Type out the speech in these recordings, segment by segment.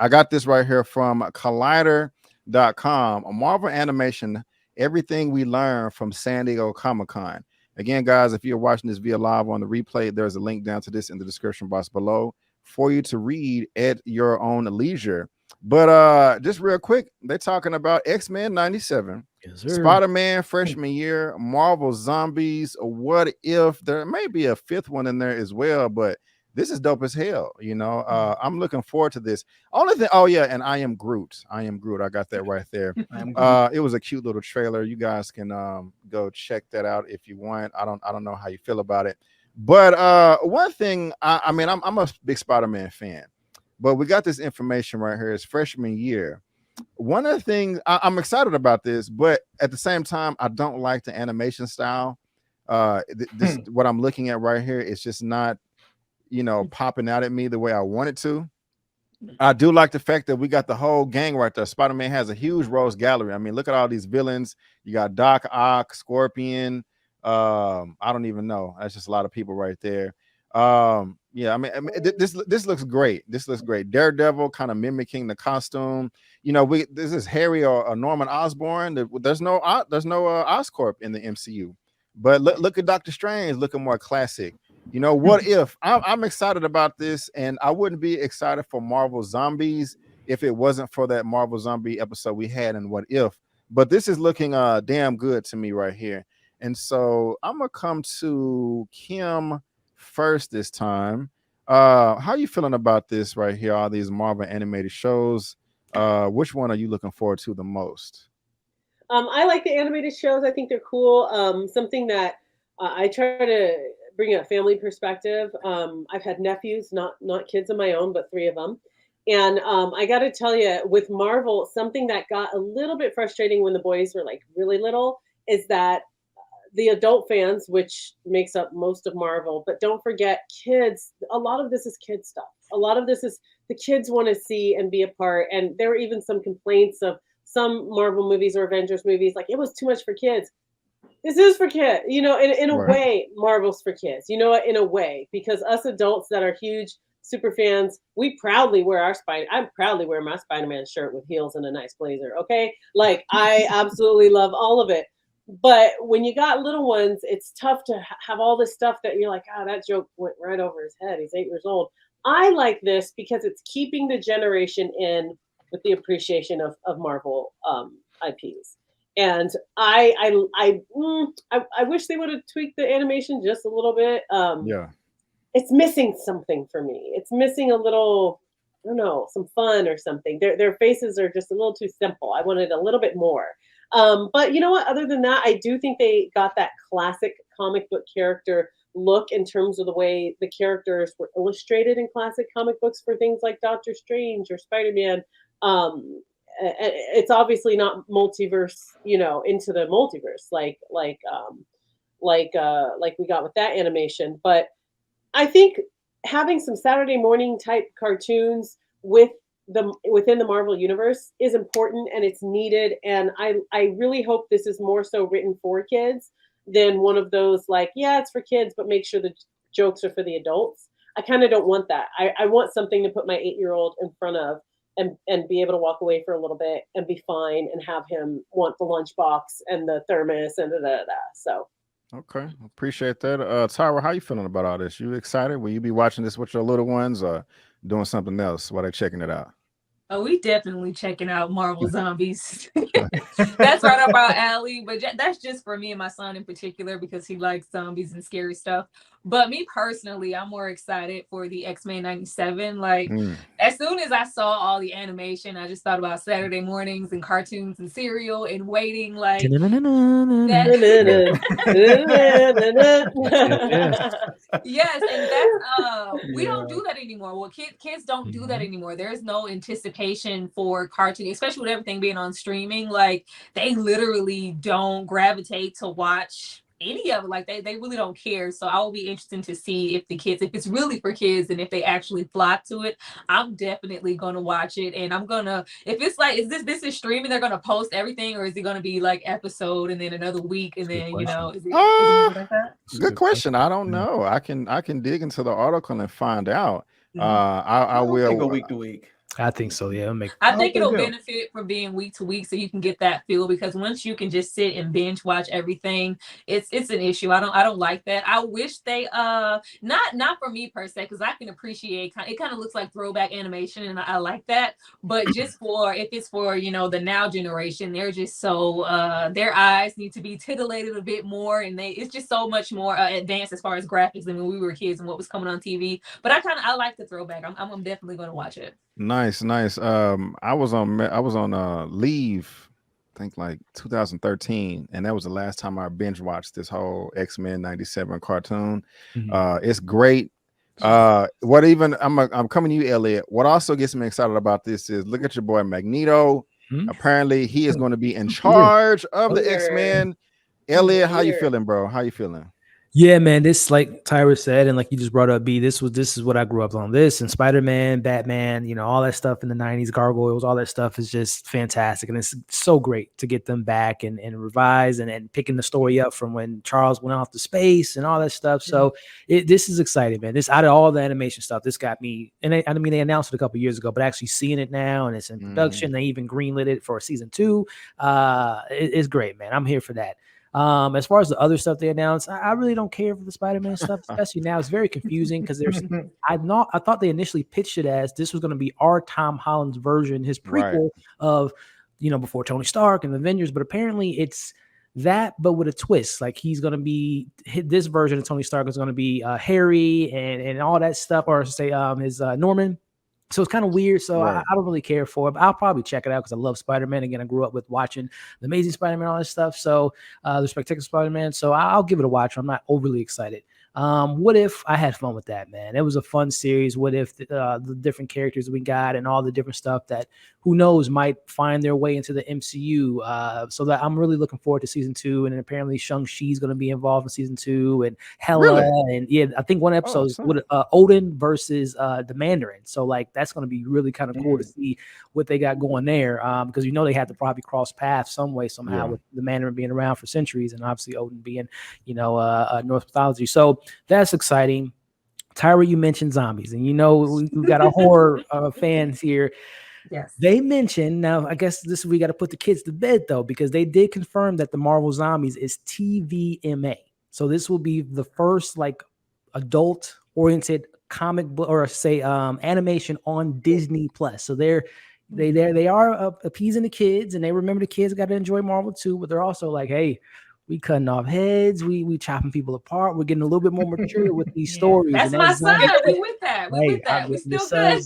I got this right here from Collider.com. A Marvel animation, everything we learned from San Diego Comic-Con. Again, guys, if you're watching this via live on the replay, there's a link down to this in the description box below for you to read at your own leisure. But just real quick, they're talking about X-Men 97, yes, Spider-Man freshman year, Marvel Zombies, What If. There may be a fifth one in there as well, but this is dope as hell. You know, I'm looking forward to this. Only thing, oh yeah, and I Am Groot. I Am Groot. I got that right there. It was a cute little trailer. You guys can go check that out if you want. I don't know how you feel about it, but one thing, I mean, I'm a big Spider-Man fan. But we got this information right here. It's freshman year. One of the things I'm excited about this, but at the same time, I don't like the animation style. This what I'm looking at right here is just not, you know, popping out at me the way I want it to. I do like the fact that we got the whole gang right there. Spider-Man has a huge rogues gallery. I mean, look at all these villains. You got Doc Ock, Scorpion. I don't even know. That's just a lot of people right there. Yeah, I mean this looks great. This looks great. Daredevil kind of mimicking the costume. You know, this is Harry or Norman Osborn. There's no Oscorp in the MCU. But look at Doctor Strange looking more classic. You know, What If? I'm excited about this, and I wouldn't be excited for Marvel Zombies if it wasn't for that Marvel Zombie episode we had in What If. But this is looking damn good to me right here. And so I'm gonna come to Kim first this time. How are you feeling about this right here? All these Marvel animated shows. Which one are you looking forward to the most? I like the animated shows. I think they're cool. Something that I try to bring a family perspective. I've had nephews, not kids of my own, but 3 of them. And I got to tell you, with Marvel, something that got a little bit frustrating when the boys were like really little is that the adult fans, which makes up most of Marvel, but don't forget kids. A lot of this is kid stuff. A lot of this is the kids want to see and be a part. And there were even some complaints of some Marvel movies or Avengers movies, like it was too much for kids. This is for kids, you know, in a way, Marvel's for kids, you know, in a way, because us adults that are huge super fans, we proudly wear I proudly wear my Spider-Man shirt with heels and a nice blazer. Okay. Like I absolutely love all of it. But when you got little ones, it's tough to have all this stuff that you're like, oh, that joke went right over his head. He's 8 years old. I like this because it's keeping the generation in with the appreciation of Marvel IPs. And I wish they would have tweaked the animation just a little bit. Yeah, it's missing something for me. It's missing a little, I don't know, some fun or something. Their faces are just a little too simple. I wanted a little bit more. But you know what? Other than that, I do think they got that classic comic book character look in terms of the way the characters were illustrated in classic comic books for things like Doctor Strange or Spider-Man. It's obviously not multiverse, you know, into the multiverse like we got with that animation. But I think having some Saturday morning type cartoons within the Marvel universe is important and it's needed. And I really hope this is more so written for kids than one of those like, yeah, it's for kids, but make sure the jokes are for the adults. I kind of don't want that. I want something to put my 8-year-old in front of and be able to walk away for a little bit and be fine and have him want the lunchbox and the thermos and da. So. Okay, appreciate that. Tyra, how you feeling about all this? You excited? Will you be watching this with your little ones or doing something else while they're checking it out? Oh, we definitely checking out Marvel Zombies. That's right up our alley. But that's just for me and my son in particular because he likes zombies and scary stuff. But me personally, I'm more excited for the X-Men 97. Like, as soon as I saw all the animation, I just thought about Saturday mornings and cartoons and cereal and waiting. Like, yes, and that's we don't do that anymore. Well, kids don't do that anymore. There's no anticipation for cartoon, especially with everything being on streaming. Like, they literally don't gravitate to watch any of it. Like they really don't care. So I will be interested to see if it's really for kids and if they actually flock to it. I'm definitely gonna watch it, and I'm gonna, if it's like, is this is streaming, they're gonna post everything, or is it gonna be like episode and then another week and then you know is it like that? Good question. I don't know. I can dig into the article and find out. I will go week to week. I think so. Yeah, I think it'll benefit from being week to week, so you can get that feel. Because once you can just sit and binge watch everything, it's an issue. I don't like that. I wish they not for me per se, because I can appreciate it. Kind of looks like throwback animation, and I like that. But just if it's for the now generation, they're just so their eyes need to be titillated a bit more, and it's just so much more advanced as far as graphics than when we were kids and what was coming on TV. But I like the throwback. I'm definitely going to watch it. Nice. I was on leave, I think like 2013, and that was the last time I binge watched this whole X-Men 97 cartoon. It's great. I'm coming to you, Elliot. What also gets me excited about this is look at your boy Magneto. Apparently he is going to be in charge of the X-Men. Elliot, how you feeling, bro? How you feeling? Yeah, man, this, like Tyra said, and like you just brought up, B, this is what I grew up on. This and Spiderman, Batman, all that stuff in the 90s, Gargoyles, all that stuff is just fantastic. And it's so great to get them back and revise and picking the story up from when Charles went off to space and all that stuff. So this is exciting, man. This, out of all the animation stuff, this got me, and they announced it a couple of years ago, but actually seeing it now and it's in production. They even greenlit it for season 2. It's great, man. I'm here for that. As far as the other stuff they announced, I really don't care for the Spider-Man stuff, especially now. It's very confusing because I thought they initially pitched it as this was going to be our Tom Holland's version, his prequel of, before Tony Stark and the Avengers, but apparently it's that, but with a twist. Like he's going to be, this version of Tony Stark is going to be Harry and all that stuff, or say his Norman. So it's kind of weird. So I don't really care for it, but I'll probably check it out because I love Spider-Man. Again, I grew up with watching the Amazing Spider-Man, all that stuff. So the Spectacular Spider-Man. So I'll give it a watch. I'm not overly excited. What If, I had fun with that, man. It was a fun series. What if the different characters we got and all the different stuff that who knows might find their way into the MCU. So that I'm really looking forward to season 2. And then apparently Shang-Chi's going to be involved in season 2 and Hela. And I think one episode is with Odin versus the Mandarin. So like that's going to be really kind of cool to see what they got going there. Because they had to probably cross paths some way somehow with the Mandarin being around for centuries and obviously Odin being Norse mythology. So that's exciting. Tyra, you mentioned zombies, and we've got our horror fans here. Yes. They mentioned, now I guess we got to put the kids to bed though, because they did confirm that the Marvel Zombies is TVMA. So this will be the first like adult oriented comic book or say animation on Disney Plus. So they are appeasing the kids, and they remember the kids got to enjoy Marvel too, but they're also like, hey, we cutting off heads, we chopping people apart. We're getting a little bit more mature with these stories. That's my son. We with that. We still good.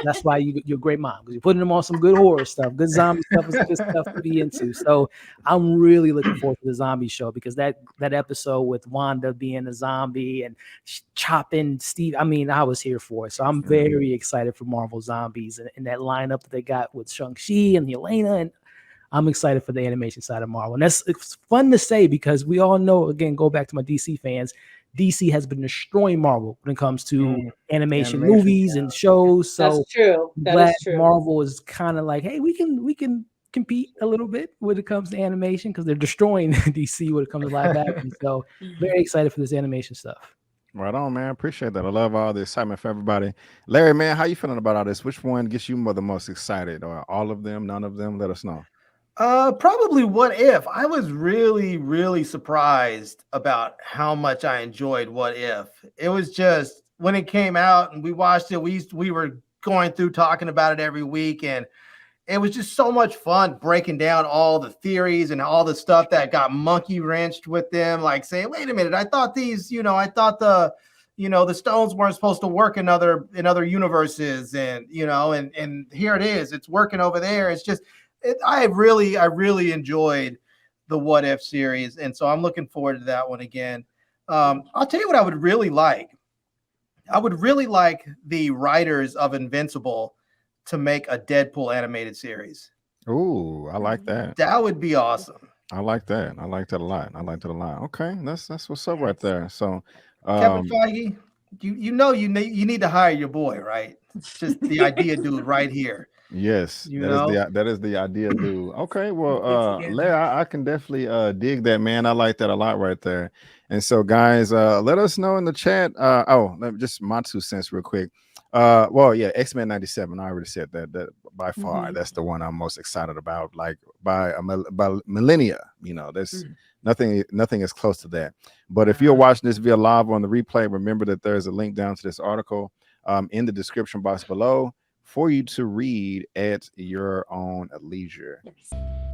That's why you're a great mom, because you're putting them on some good horror stuff. Good zombie stuff is good stuff to be into. So I'm really looking forward to the zombie show, because that episode with Wanda being a zombie and chopping Steve, I was here for it. So I'm very excited for Marvel Zombies and that lineup that they got with Shang-Chi and Yelena, and I'm excited for the animation side of Marvel. And it's fun to say, because we all know, again, go back to my DC fans, DC has been destroying Marvel when it comes to animation movies and shows. So that's true. That is true. Marvel is kind of like, hey, we can compete a little bit when it comes to animation, because they're destroying DC when it comes to live action. So very excited for this animation stuff. Right on, man. Appreciate that. I love all the excitement for everybody. Larry, man, how you feeling about all this? Which one gets you the most excited? Or all of them, none of them? Let us know. Probably What If. I was really, really surprised about how much I enjoyed What If. It was just, when it came out and we watched it, we were going through talking about it every week, and it was just so much fun breaking down all the theories and all the stuff that got monkey wrenched with them, like saying, wait a minute, I thought the stones weren't supposed to work in other universes, and and here it is, it's working over there. It's just, I really enjoyed the What If series, and so I'm looking forward to that one again. I'll tell you what I would really like. I would really like the writers of Invincible to make a Deadpool animated series. Ooh, I like that. That would be awesome. I like that. I like that a lot. Okay, that's what's up right there. So, Kevin Feige, you need to hire your boy, right? Just the idea dude right here. Yes, that is the idea, dude. Okay, well, Leia, I can definitely dig that, man. I like that a lot right there. And so, guys, let us know in the chat. Just my 2 cents real quick. Well, yeah, X-Men 97. I already said that. That by far, that's the one I'm most excited about. Like by millennia, you know, there's nothing is close to that. But if you're watching this via live on the replay, remember that there's a link down to this article in the description box below for you to read at your own leisure. Yes.